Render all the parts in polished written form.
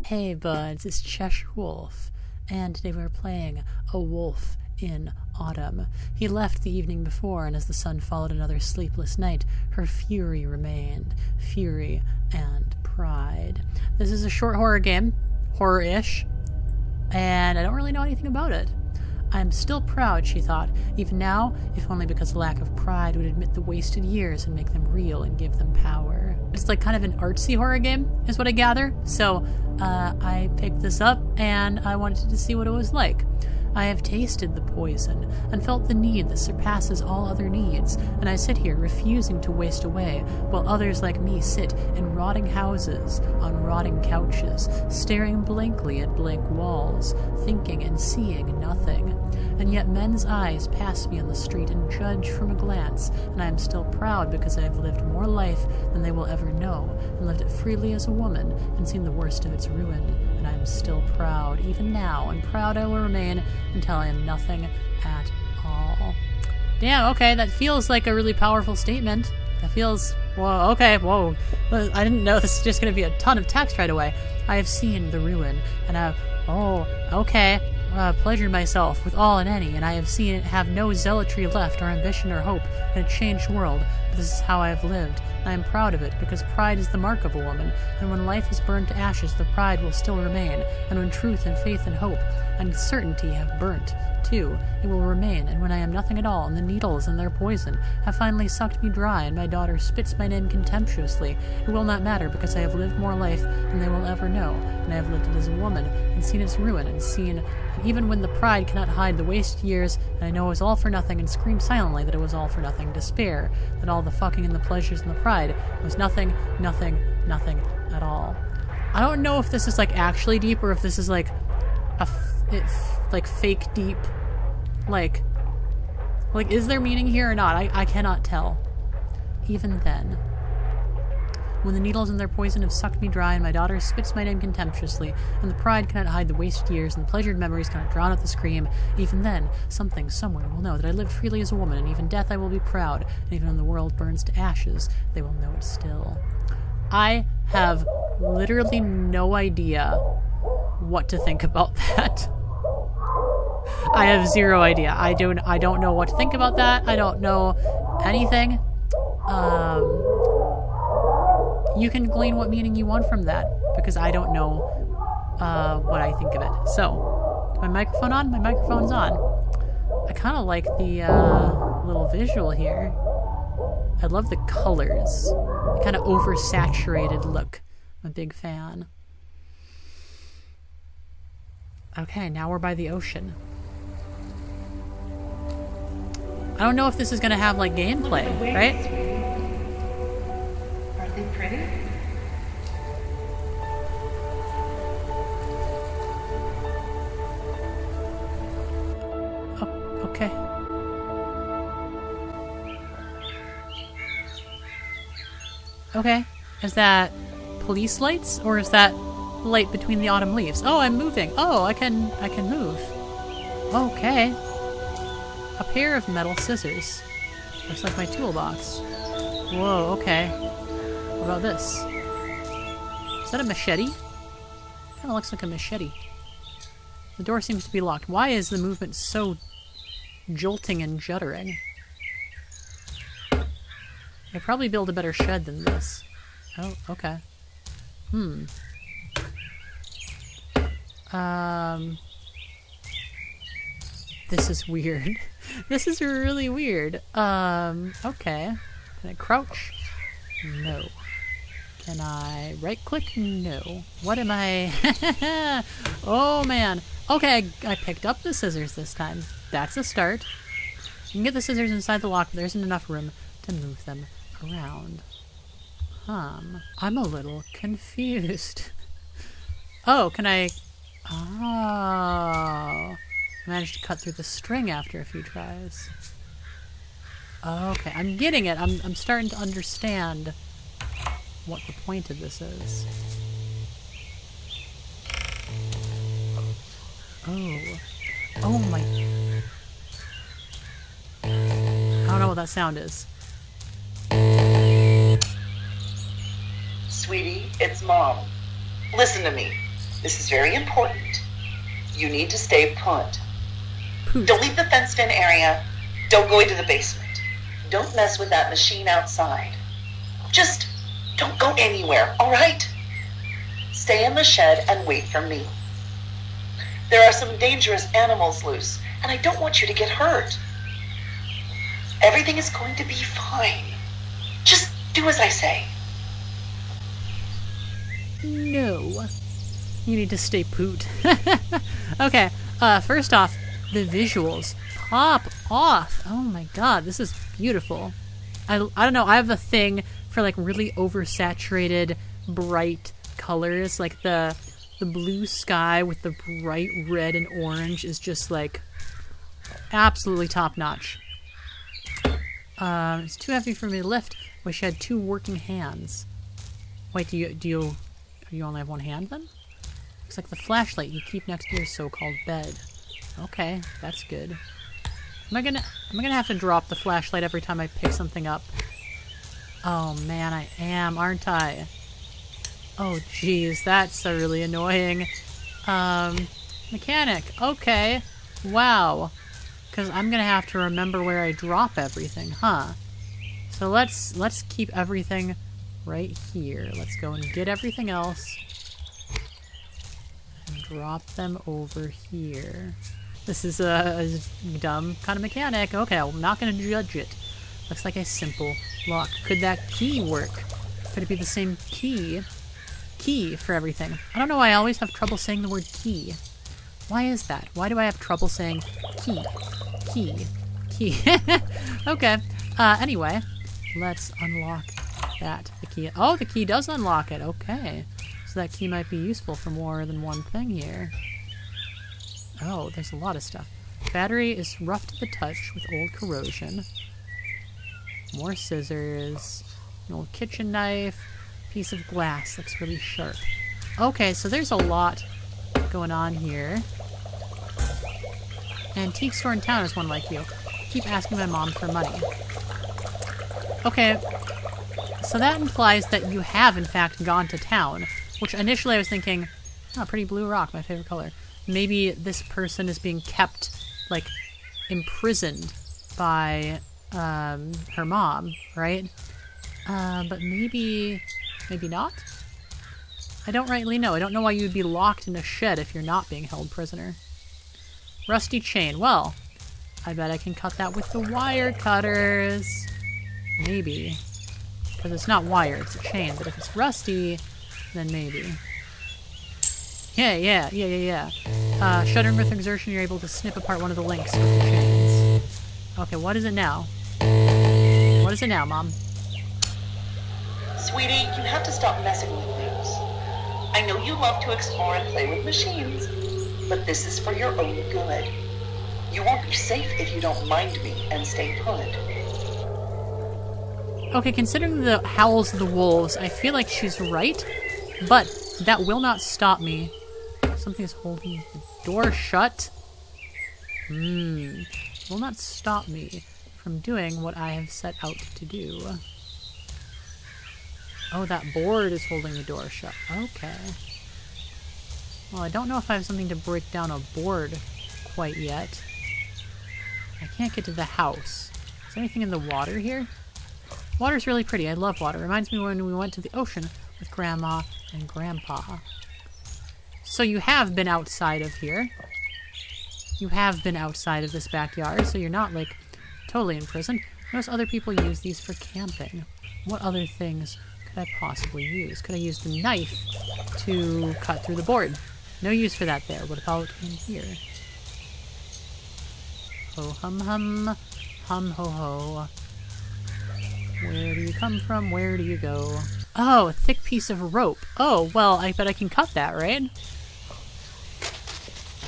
Hey buds, it's Cheshire Wolf, and today we're playing A Wolf in Autumn. He left the evening before, and as the sun followed another sleepless night, her fury remained. Fury and pride. This is a short horror game, horror-ish, and I don't really know anything about it. I'm still proud, she thought, even now, if only because lack of pride would admit the wasted years and make them real and give them power. It's like kind of an artsy horror game, is what I gather, so I picked this up and I wanted to see what it was like. I have tasted the poison and felt the need that surpasses all other needs, and I sit here refusing to waste away, while others like me sit in rotting houses, on rotting couches, staring blankly at blank walls, thinking and seeing nothing. And yet men's eyes pass me on the street and judge from a glance, and I am still proud because I have lived more life than they will ever know, and lived it freely as a woman, and seen the worst of its ruin, and I am still proud, even now, and proud I will remain until I am nothing at all. Damn, okay, that feels like a really powerful statement. That feels... whoa, okay, whoa. I didn't know this is just going to be a ton of text right away. I have seen the ruin, and I... oh, okay. Pleasured myself with all and any, and I have seen it have no zealotry left, or ambition or hope, in a changed world, but this is how I have lived. I am proud of it, because pride is the mark of a woman, and when life is burned to ashes, the pride will still remain, and when truth and faith and hope and certainty have burnt, too, it will remain, and when I am nothing at all, and the needles and their poison have finally sucked me dry, and my daughter spits my name contemptuously, it will not matter, because I have lived more life than they will ever know, and I have lived it as a woman, and seen its ruin, and seen, and even when the pride cannot hide the wasted years, and I know it was all for nothing, and scream silently that it was all for nothing, despair, that all the fucking and the pleasures and the pride was nothing, nothing, nothing at all. I don't know if this is like actually deep, or if this is like like fake deep. Like is there meaning here or not? I cannot tell. Even then, when the needles in their poison have sucked me dry, and my daughter spits my name contemptuously, and the pride cannot hide the wasted years, and the pleasured memories cannot drown out the scream, even then, something somewhere will know that I lived freely as a woman, and even death I will be proud, and even when the world burns to ashes, they will know it still. I have literally no idea what to think about that. I have zero idea. I don't know what to think about that. I don't know anything. You can glean what meaning you want from that, because I don't know what I think of it. So, is my microphone on? My microphone's on. I kind of like the little visual here. I love the colors. The kind of oversaturated look. I'm a big fan. Okay, now we're by the ocean. I don't know if this is going to have, like, gameplay, right? Are they pretty? Oh, okay. Okay. Is that police lights, or is that light between the autumn leaves? Oh, I'm moving. Oh, I can move. Okay. A pair of metal scissors. Looks like my toolbox. Whoa, okay. What about this? Is that a machete? Kinda looks like a machete. The door seems to be locked. Why is the movement so jolting and juddering? I probably build a better shed than this. Oh, okay. This is weird. This is really weird. Okay. Can I crouch? No. Can I right-click? No. What am I... Oh, man. Okay, I picked up the scissors this time. That's a start. You can get the scissors inside the lock, but there isn't enough room to move them around. I'm a little confused. Oh, can I... Oh... I managed to cut through the string after a few tries. Okay, I'm getting it. I'm starting to understand what the point of this is. Oh. Oh my... I don't know what that sound is. Sweetie, it's Mom. Listen to me. This is very important. You need to stay put. Poot. Don't leave the fenced-in area. Don't go into the basement. Don't mess with that machine outside. Just don't go anywhere, all right? Stay in the shed and wait for me. There are some dangerous animals loose, and I don't want you to get hurt. Everything is going to be fine. Just do as I say. No. You need to stay poot. Okay, first off, the visuals. Pop off. Oh my god, this is beautiful. I don't know, I have a thing for like really oversaturated, bright colors. Like the blue sky with the bright red and orange is just like absolutely top notch. It's too heavy for me to lift. Wish I had 2 working hands. Wait, do you only have 1 hand then? Looks like the flashlight you keep next to your so-called bed. Okay, that's good. Am I gonna have to drop the flashlight every time I pick something up? Oh man, I am, aren't I? Oh geez, that's really annoying. Mechanic, okay. Wow. Because I'm gonna have to remember where I drop everything, huh? So let's keep everything right here. Let's go and get everything else. And drop them over here. This is a dumb kind of mechanic. Okay, I'm not gonna judge it. Looks like a simple lock. Could that key work? Could it be the same key for everything? I don't know why I always have trouble saying the word key. Why is that? Why do I have trouble saying key? Okay. Anyway, let's unlock that. The key. Oh, the key does unlock it. Okay. So that key might be useful for more than one thing here. Oh, there's a lot of stuff. Battery is rough to the touch with old corrosion. More scissors. An old kitchen knife. Piece of glass. Looks really sharp. Okay, so there's a lot going on here. Antique store in town is one like you. Keep asking my mom for money. Okay, so that implies that you have in fact gone to town, which initially I was thinking, oh, pretty blue rock, my favorite color. Maybe this person is being kept, like, imprisoned by her mom, right? But maybe not? I don't rightly know. I don't know why you would be locked in a shed if you're not being held prisoner. Rusty chain. Well, I bet I can cut that with the wire cutters. Maybe. Because it's not wire, it's a chain. But if it's rusty, then maybe. Yeah. Shuddering with exertion, you're able to snip apart one of the links with the chains. Okay, what is it now? What is it now, Mom? Sweetie, you have to stop messing with things. I know you love to explore and play with machines, but this is for your own good. You won't be safe if you don't mind me and stay put. Okay, considering the howls of the wolves, I feel like she's right, but that will not stop me. Something is holding the door shut. Will not stop me from doing what I have set out to do. Oh, that board is holding the door shut. Okay. Well, I don't know if I have something to break down a board quite yet. I can't get to the house. Is there anything in the water here? Water's really pretty. I love water. Reminds me when we went to the ocean with Grandma and Grandpa. So you have been outside of here. You have been outside of this backyard, so you're not, like, totally in prison. Notice other people use these for camping. What other things could I possibly use? Could I use the knife to cut through the board? No use for that there. What about in here? Ho hum hum, hum ho ho. Where do you come from? Where do you go? Oh, a thick piece of rope. Oh, well, I bet I can cut that, right?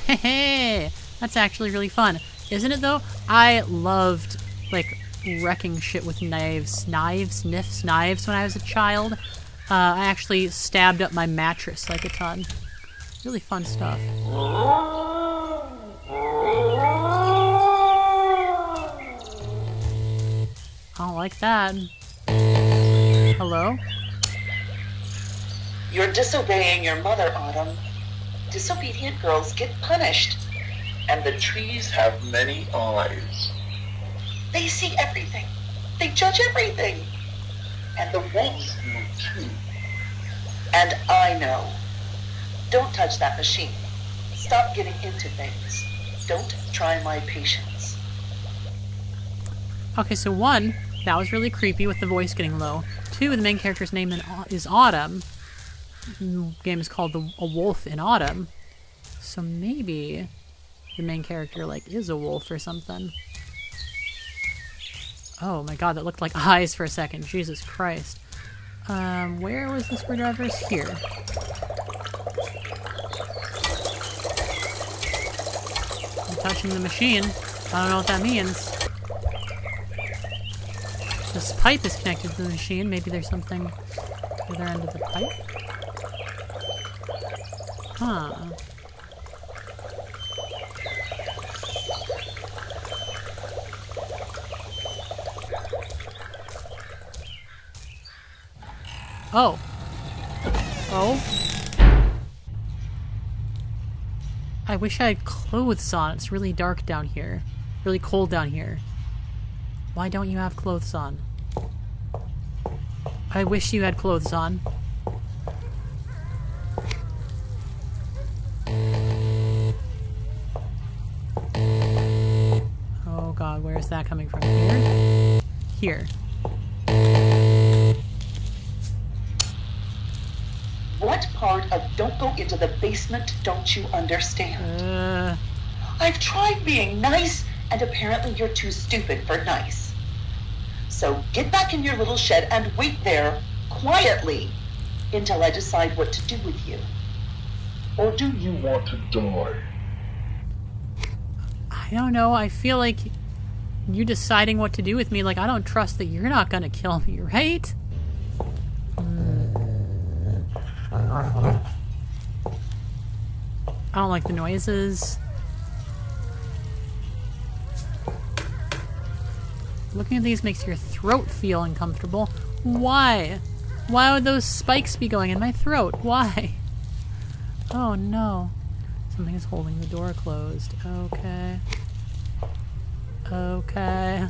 Hey, that's actually really fun. Isn't it, though? I loved, like, wrecking shit with knives when I was a child. I actually stabbed up my mattress like a ton. Really fun stuff. I don't like that. Hello? You're disobeying your mother, Autumn. Disobedient girls get punished. And the trees have many eyes. They see everything. They judge everything. And the wolves know too. And I know. Don't touch that machine. Stop getting into things. Don't try my patience. Okay, so 1, that was really creepy with the voice getting low. 2, the main character's name is Autumn. The game is called A Wolf in Autumn. So maybe the main character, like, is a wolf or something. Oh my god, that looked like eyes for a second. Jesus Christ. Where was the screwdrivers? Here. I'm touching the machine. I don't know what that means. This pipe is connected to the machine. Maybe there's something at the other end of the pipe. Huh. Oh. Oh. I wish I had clothes on. It's really dark down here. Really cold down here. Why don't you have clothes on? I wish you had clothes on. Oh god, where is that coming from? Here? Here. What part of don't go into the basement don't you understand? I've tried being nice, and apparently you're too stupid for nice. So get back in your little shed and wait there, quietly, until I decide what to do with you. Or do you want to die? I don't know. I feel like you deciding what to do with me, like, I don't trust that you're not gonna kill me, right? I don't like the noises. Looking at these makes your throat feel uncomfortable. Why? Why would those spikes be going in my throat? Why? Oh no. Something is holding the door closed. Okay. Okay.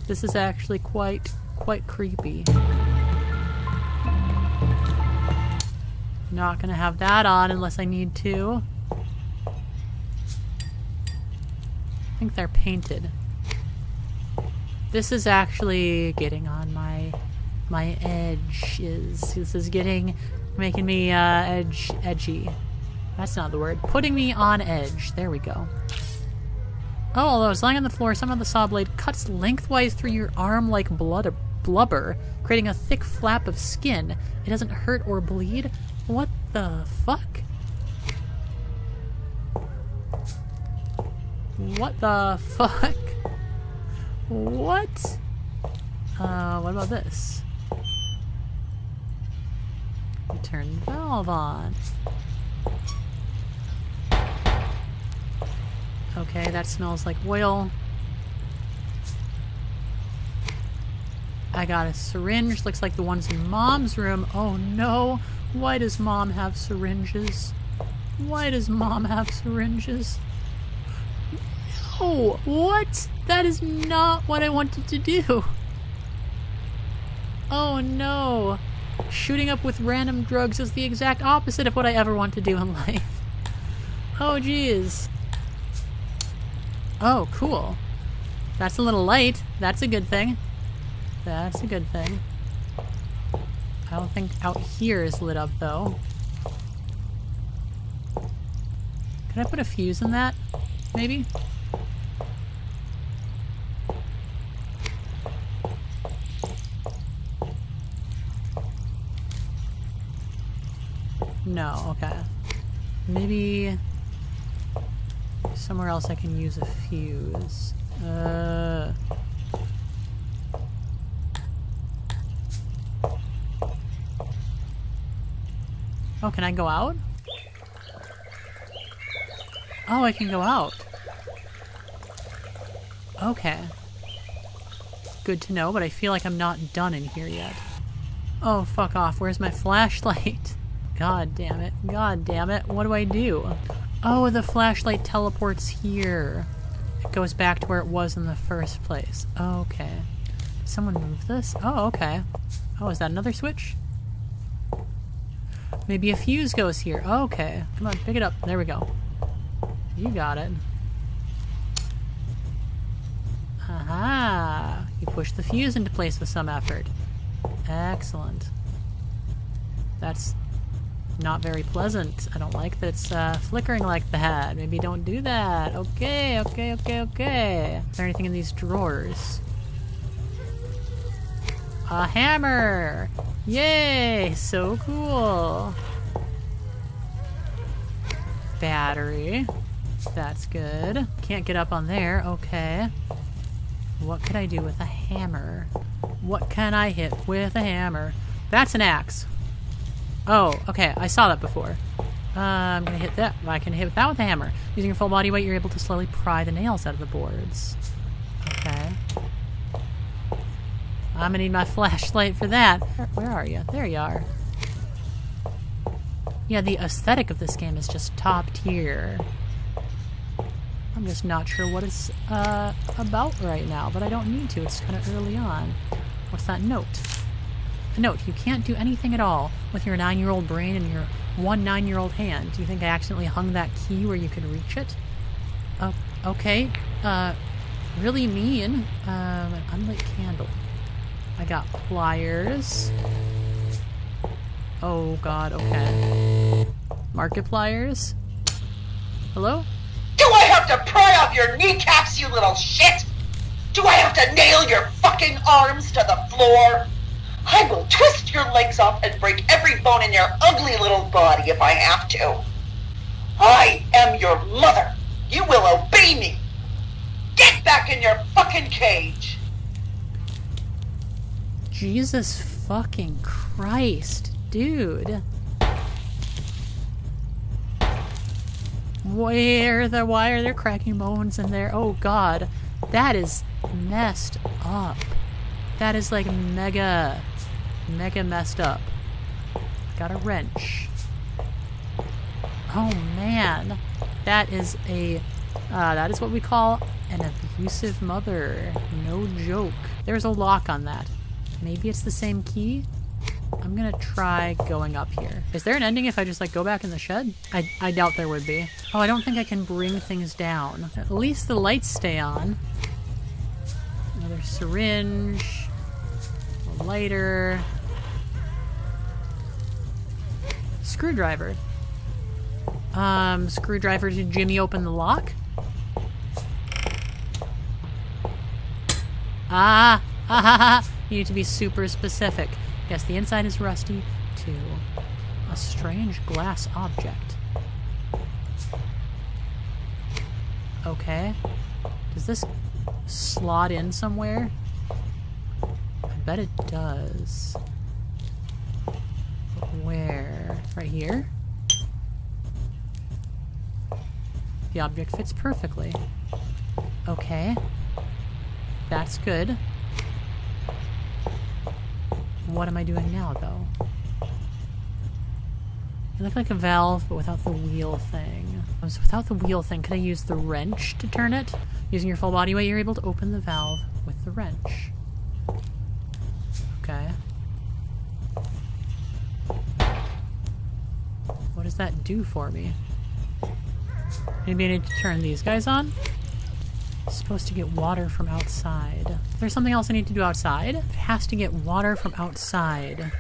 This is actually quite creepy. Not gonna have that on unless I need to. I think they're painted. This is actually getting on my edges. This is making me edgy. That's not the word. Putting me on edge. There we go. Oh, although I was lying on the floor, somehow the saw blade cuts lengthwise through your arm like blubber, creating a thick flap of skin. It doesn't hurt or bleed. What the fuck? What the fuck? What? What about this? Turn the valve on. Okay, that smells like oil. I got a syringe. Looks like the ones in Mom's room. Oh no. Why does Mom have syringes? Why does Mom have syringes? No! What? That is not what I wanted to do. Oh no. Shooting up with random drugs is the exact opposite of what I ever want to do in life. Oh jeez. Oh, cool. That's a little light. That's a good thing. That's a good thing. I don't think out here is lit up, though. Can I put a fuse in that? Maybe? No, okay. Maybe somewhere else I can use a fuse. Oh, can I go out? Oh, I can go out. Okay. Good to know, but I feel like I'm not done in here yet. Oh, fuck off. Where's my flashlight? God damn it. God damn it. What do I do? Oh, the flashlight teleports here. It goes back to where it was in the first place. Okay. Someone move this? Oh, okay. Oh, is that another switch? Maybe a fuse goes here. Oh, okay. Come on, pick it up. There we go. You got it. Aha! You push the fuse into place with some effort. Excellent. That's not very pleasant. I don't like that it's flickering like that. Maybe don't do that. Okay, okay, okay, okay. Is there anything in these drawers? A hammer! Yay! So cool! Battery. That's good. Can't get up on there. Okay. What could I do with a hammer? What can I hit with a hammer? That's an axe. Oh, okay. I saw that before. I'm gonna hit that. I can hit that with a hammer. Using your full body weight, you're able to slowly pry the nails out of the boards. Okay. I'm gonna need my flashlight for that. Where are you? There you are. Yeah, the aesthetic of this game is just top tier. I'm just not sure what it's about right now, but I don't need to. It's kind of early on. What's that note? A note. You can't do anything at all with your 9-year-old brain and your 9-year-old hand. Do you think I accidentally hung that key where you could reach it? Okay. Really mean. An unlit candle. I got pliers. Oh god, okay. Market pliers? Hello? Do I have to pry off your kneecaps, you little shit? Do I have to nail your fucking arms to the floor? I will twist your legs off and break every bone in your ugly little body if I have to. I am your mother. You will obey me. Get back in your fucking cage. Jesus fucking Christ, dude. Why are there cracking bones in there? Oh god, that is messed up. That is like mega messed up. Got a wrench. Oh man, that is what we call an abusive mother. No joke. There's a lock on that. Maybe it's the same key? I'm gonna try going up here. Is there an ending if I just like go back in the shed? I doubt there would be. Oh, I don't think I can bring things down. At least the lights stay on. Another syringe. A lighter. Screwdriver. Screwdriver to Jimmy open the lock? Ah! Ha ha ha! You need to be super specific. Yes, the inside is rusty, too. A strange glass object. Okay. Does this slot in somewhere? I bet it does. But where? Right here? The object fits perfectly. Okay. That's good. What am I doing now, though? It looked like a valve, but without the wheel thing. So without the wheel thing, could I use the wrench to turn it? Using your full body weight, you're able to open the valve with the wrench. Okay. What does that do for me? Maybe I need to turn these guys on? It's supposed to get water from outside. There's something else I need to do outside? It has to get water from outside.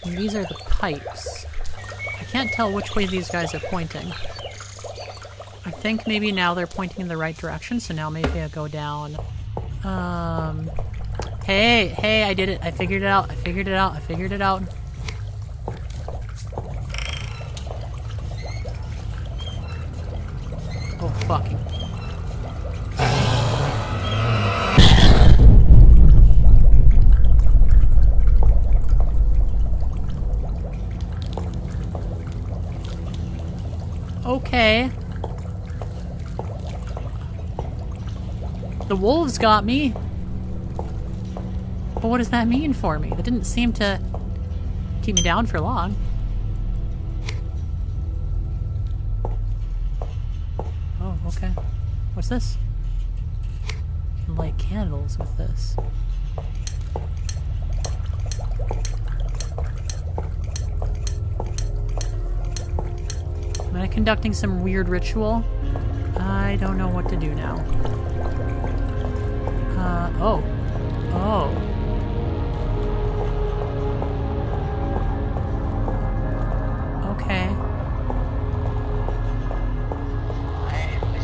And these are the pipes. I can't tell which way these guys are pointing. I think maybe now they're pointing in the right direction, so now maybe I go down. Hey, I did it. I figured it out. I figured it out. I figured it out. Oh, fucking. Okay. The wolves got me. But what does that mean for me? That didn't seem to keep me down for long. okay. What's this? You can light candles with this. Am I conducting some weird ritual? I don't know what to do now. Oh. Okay.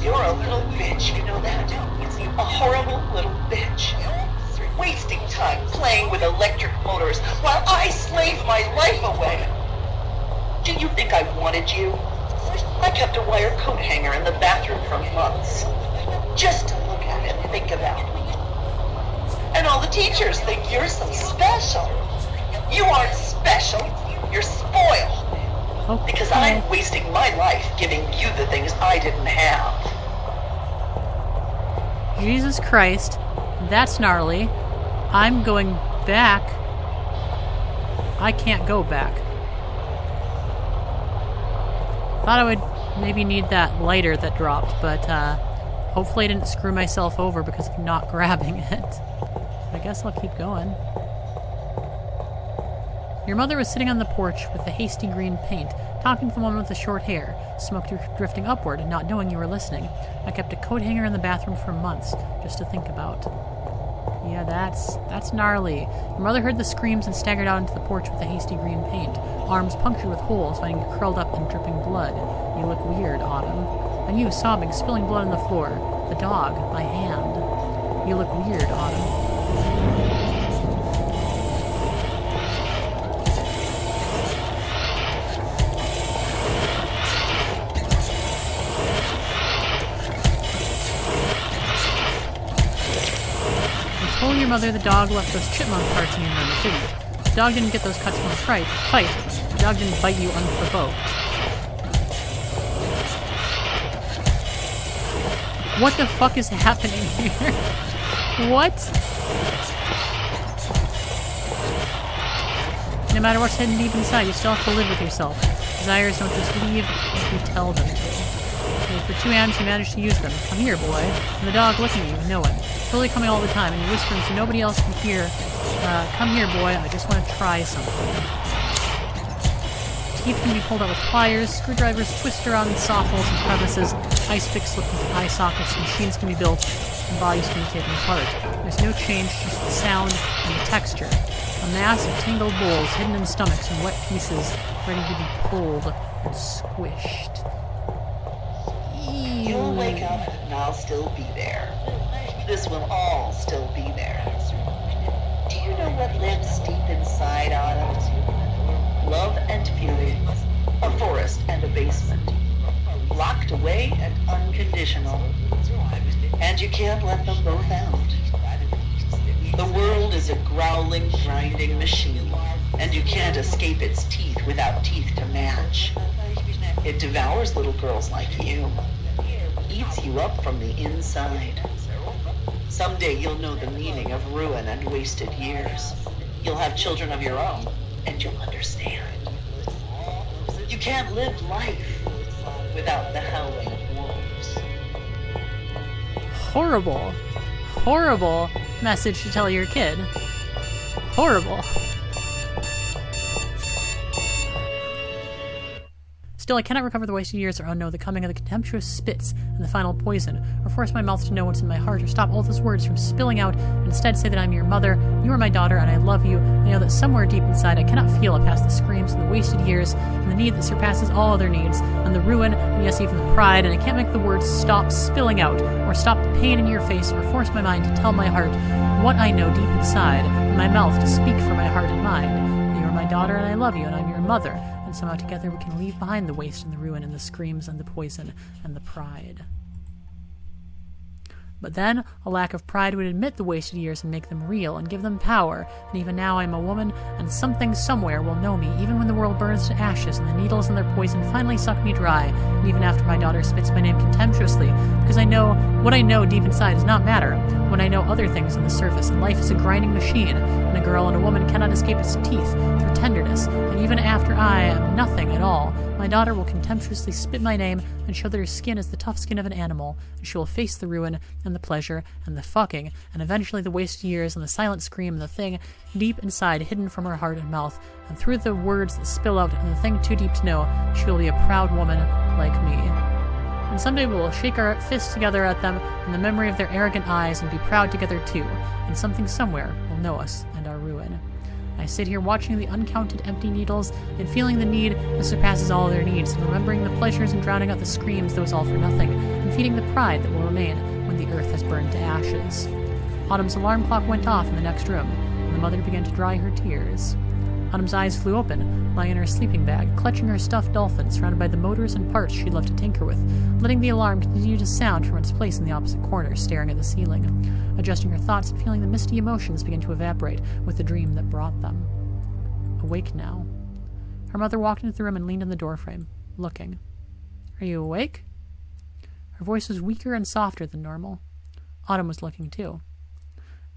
You're a little bitch, you know that? A horrible little bitch. Wasting time playing with electric motors while I slave my life away. Do you think I wanted you? I kept a wire coat hanger in the bathroom for months. Just to look at it and think about me. And all the teachers think you're so special. You aren't special. You're spoiled. Okay. Because I'm wasting my life giving you the things I didn't have. Jesus Christ. That's gnarly. I'm going back. I can't go back. Thought I would maybe need that lighter that dropped, but hopefully I didn't screw myself over because of not grabbing it. I guess I'll keep going. Your mother was sitting on the porch with the hasty green paint, talking to the woman with the short hair, smoke drifting upward and not knowing you were listening. I kept a coat hanger in the bathroom for months, just to think about. Yeah, that's gnarly. Your mother heard the screams and staggered out into the porch with the hasty green paint, arms punctured with holes, finding you curled up and dripping blood. You look weird, Autumn. And you, sobbing, spilling blood on the floor. The dog, by hand. You look weird, Autumn. Told your mother the dog left those chipmunk parts in your room, didn't. The dog didn't get those cuts from the fight. The dog didn't bite you unprovoked. What the fuck is happening here? What? No matter what's hidden deep inside, you still have to live with yourself. Desires don't just leave if you tell them to. And for 2 amps, you manage to use them. Come here, boy. And the dog looking at you, know it. Totally coming all the time, and you're whispering so nobody else can hear. Come here, boy. I just want to try something. Teeth can be pulled out with pliers, screwdrivers twist around in soft holes and crevices, ice picks slip into eye sockets, machines can be built, and bodies can be taken apart. There's no change, just the sound and the texture. A mass of tangled bowls hidden in stomachs and wet pieces ready to be pulled and squished. You'll wake up and I'll still be there. This will all still be there. Do you know what lives deep inside Autumn? Love and fury. A forest and a basement. Locked away and unconditional. And you can't let them both out. The world is a growling, grinding machine, and you can't escape its teeth without teeth to match. It devours little girls like you. Eats you up from the inside. Someday you'll know the meaning of ruin and wasted years. You'll have children of your own, and you'll understand. You can't live life without the howling of wolves. Horrible. Horrible message to tell your kid. Horrible. Still, I cannot recover the wasted years or unknow the coming of the contemptuous spits and the final poison, or force my mouth to know what's in my heart, or stop all those words from spilling out, and instead say that I'm your mother, you are my daughter, and I love you. I know that somewhere deep inside I cannot feel it past the screams and the wasted years, and the need that surpasses all other needs, and the ruin, and yes, even the pride, and I can't make the words stop spilling out, or stop the pain in your face, or force my mind to tell my heart what I know deep inside, and my mouth to speak for my heart and mind. You are my daughter, and I love you, and I'm your mother. And somehow together we can leave behind the waste and the ruin and the screams and the poison and the pride. But then, a lack of pride would admit the wasted years and make them real and give them power, and even now I am a woman, and something somewhere will know me, even when the world burns to ashes and the needles and their poison finally suck me dry, and even after my daughter spits my name contemptuously, because I know what I know deep inside does not matter, when I know other things on the surface, and life is a grinding machine, and a girl and a woman cannot escape its teeth through tenderness, and even after I am nothing at all, My daughter will contemptuously spit my name and show that her skin is the tough skin of an animal, and she will face the ruin and the pleasure and the fucking, and eventually the wasted years and the silent scream and the thing deep inside hidden from her heart and mouth, and through the words that spill out and the thing too deep to know, she will be a proud woman like me. And someday we will shake our fists together at them in the memory of their arrogant eyes and be proud together too, and something somewhere will know us and our ruin. I sit here watching the uncounted empty needles and feeling the need that surpasses all their needs, and remembering the pleasures and drowning out the screams that was all for nothing, and feeding the pride that will remain when the earth has burned to ashes. Autumn's alarm clock went off in the next room, and the mother began to dry her tears. Autumn's eyes flew open, lying in her sleeping bag, clutching her stuffed dolphin, surrounded by the motors and parts she loved to tinker with, letting the alarm continue to sound from its place in the opposite corner, staring at the ceiling, adjusting her thoughts and feeling the misty emotions begin to evaporate with the dream that brought them. Awake now. Her mother walked into the room and leaned on the doorframe, looking. "Are you awake?" Her voice was weaker and softer than normal. Autumn was looking too.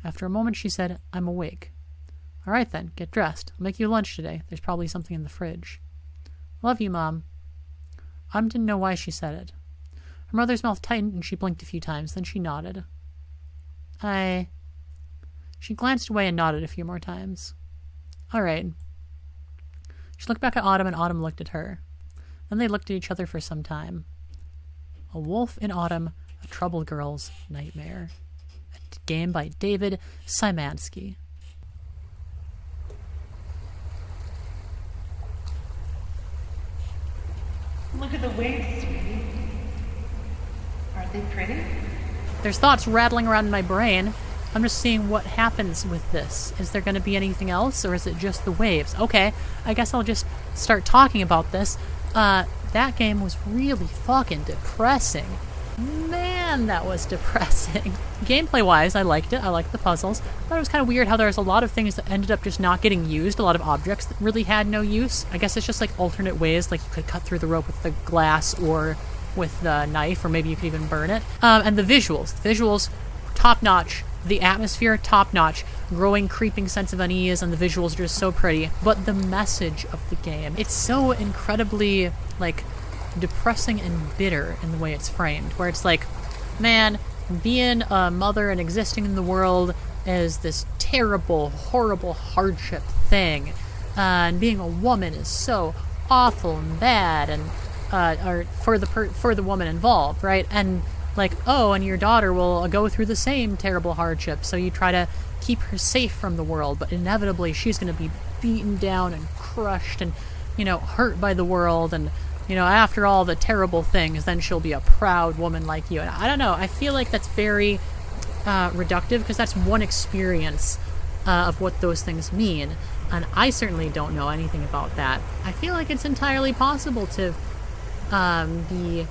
After a moment she said, "I'm awake." "All right then, get dressed. I'll make you lunch today. There's probably something in the fridge." "Love you, Mom." Autumn didn't know why she said it. Her mother's mouth tightened and she blinked a few times, then she nodded. She glanced away and nodded a few more times. "All right." She looked back at Autumn and Autumn looked at her. Then they looked at each other for some time. A Wolf in Autumn, a Troubled Girl's Nightmare. A game by David Szymanski. Look at the waves, sweetie. Aren't they pretty? There's thoughts rattling around in my brain. I'm just seeing what happens with this. Is there going to be anything else, or is it just the waves? Okay, I guess I'll just start talking about this. That game was really fucking depressing. Man, that was depressing. Gameplay-wise, I liked it. I liked the puzzles. I thought it was kind of weird how there was a lot of things that ended up just not getting used, a lot of objects that really had no use. I guess it's just like alternate ways, like you could cut through the rope with the glass or with the knife, or maybe you could even burn it. And the visuals, top-notch. The atmosphere, top-notch. Growing, creeping sense of unease, and the visuals are just so pretty. But the message of the game, it's so incredibly, like, depressing and bitter in the way it's framed, where it's like, man, being a mother and existing in the world is this terrible, horrible hardship thing, and being a woman is so awful and bad, and or for the woman involved, right? And like, oh, and your daughter will go through the same terrible hardship, so you try to keep her safe from the world, but inevitably she's going to be beaten down and crushed and, you know, hurt by the world, and, you know, after all the terrible things, then she'll be a proud woman like you. And I don't know, I feel like that's very reductive, because that's one experience of what those things mean, and I certainly don't know anything about that. I feel like it's entirely possible to be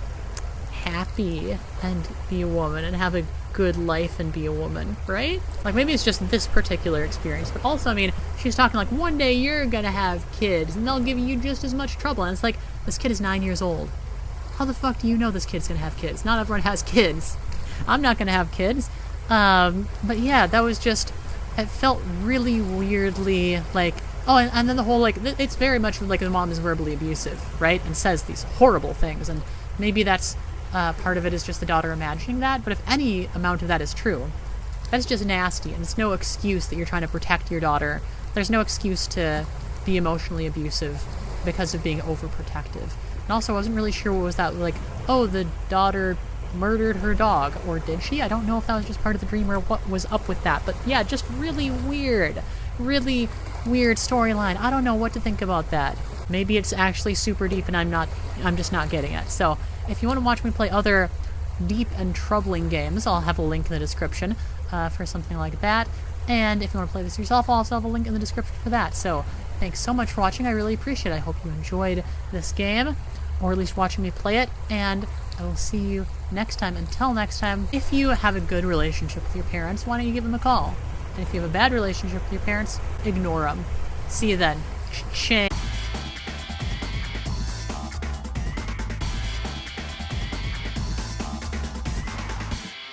happy and be a woman and have a good life and be a woman, right? Like, maybe it's just this particular experience, but also, I mean, she's talking like, one day you're gonna have kids and they'll give you just as much trouble, and it's like, this kid is 9 years old. How the fuck do you know this kid's gonna have kids? Not everyone has kids. I'm not gonna have kids. But yeah, that was just, it felt really weirdly like, oh, and then the whole, like, it's very much like the mom is verbally abusive, right? And says these horrible things, and maybe that's part of it is just the daughter imagining that, but if any amount of that is true, that's just nasty, and it's no excuse that you're trying to protect your daughter. There's no excuse to be emotionally abusive because of being overprotective. And also, I wasn't really sure what was that, like, oh, the daughter murdered her dog, or did she? I don't know if that was just part of the dream or what was up with that, but yeah, just really weird storyline. I don't know what to think about that. Maybe it's actually super deep and I'm just not getting it. So if you want to watch me play other deep and troubling games, I'll have a link in the description for something like that. And if you want to play this yourself, I'll also have a link in the description for that. So thanks so much for watching. I really appreciate it. I hope you enjoyed this game, or at least watching me play it, and I will see you next time. Until next time, if you have a good relationship with your parents, why don't you give them a call? And if you have a bad relationship with your parents, ignore them. See you then. Shame.